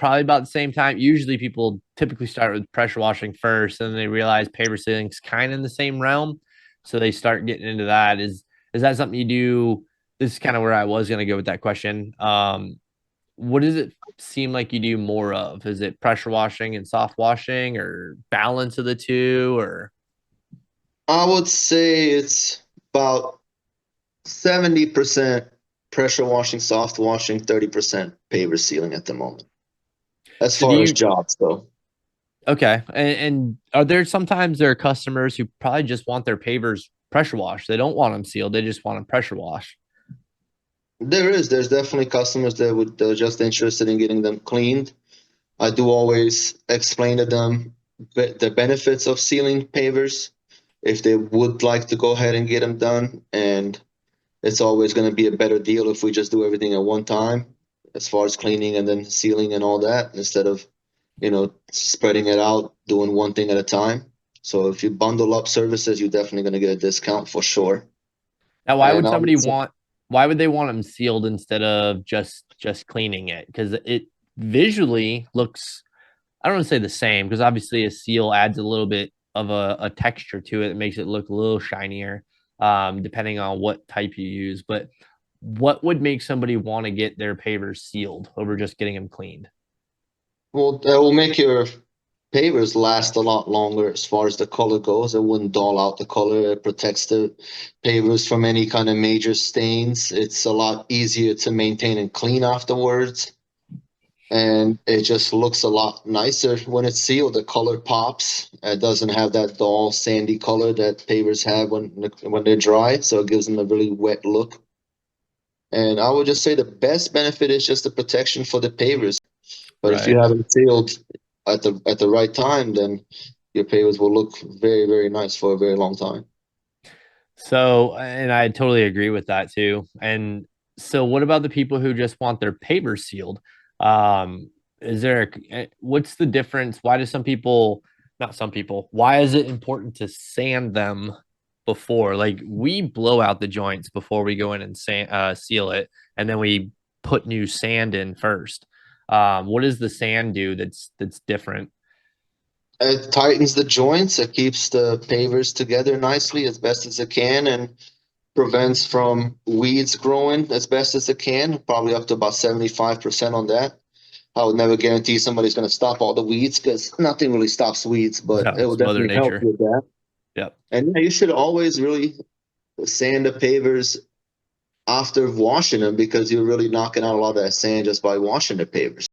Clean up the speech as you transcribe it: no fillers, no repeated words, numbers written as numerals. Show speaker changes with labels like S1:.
S1: probably about the same time. Usually people typically start with pressure washing first, and then they realize paver sealing's kind of in the same realm. So they start getting into that. Is that something you do? This is kind of where I was going to go with that question. What does it seem like you do more of? Is it pressure washing and soft washing, or balance of the two, or
S2: I would say it's about 70% pressure washing, soft washing, 30% paver sealing at the moment, as
S1: so do
S2: far as
S1: you?
S2: jobs though.
S1: Okay, and are there sometimes there are customers who probably just want their pavers pressure washed? They don't want them sealed. They just want them pressure washed.
S2: There's definitely customers that would just interested in getting them cleaned. I do always explain to them the benefits of sealing pavers if they would like to go ahead and get them done. And it's always going to be a better deal if we just do everything at one time, as far as cleaning and then sealing and all that, instead of, spreading it out, doing one thing at a time. So if you bundle up services, you're definitely going to get a discount for sure.
S1: Now, why
S2: And
S1: would
S2: I
S1: somebody
S2: would say,
S1: want? Why would they want them sealed instead of just cleaning it? Because it visually looks. I don't want to say the same because obviously a seal adds a little bit of a texture to it. It makes it look a little shinier, depending on what type you use. But what would make somebody want to get their pavers sealed over just getting them cleaned?
S2: well, that will make your pavers last a lot longer as far as the color goes. It wouldn't dull out the color. It protects the pavers from any kind of major stains. It's a lot easier to maintain and clean afterwards. And it just looks a lot nicer when it's sealed. The color pops. It doesn't have that dull, sandy color that pavers have when they're dry. So it gives them a really wet look. And I would just say the best benefit is just the protection for the pavers. But if you
S1: Right.
S2: have them sealed at the right time, then your pavers will look very, very nice for a very long time.
S1: So, and I totally agree with that too. And so, what about the people who just want their pavers sealed? Is there what's the difference? Why do some people, not some people, why is it important to sand them before? Like we blow out the joints before we go in and seal it, and then we put new sand in first. What does the sand do that's different?
S2: It tightens the joints. It keeps the pavers together nicely as best as it can, and prevents from weeds growing as best as it can, probably up to about 75% on that. I would never guarantee somebody's going to stop all the weeds because nothing really stops weeds, but
S1: No,
S2: it will
S1: it's Mother
S2: definitely help
S1: Nature.
S2: with that.
S1: Yep.
S2: And yeah, you should always really sand the pavers after washing them because you're really knocking out a lot of that sand just by washing the pavers.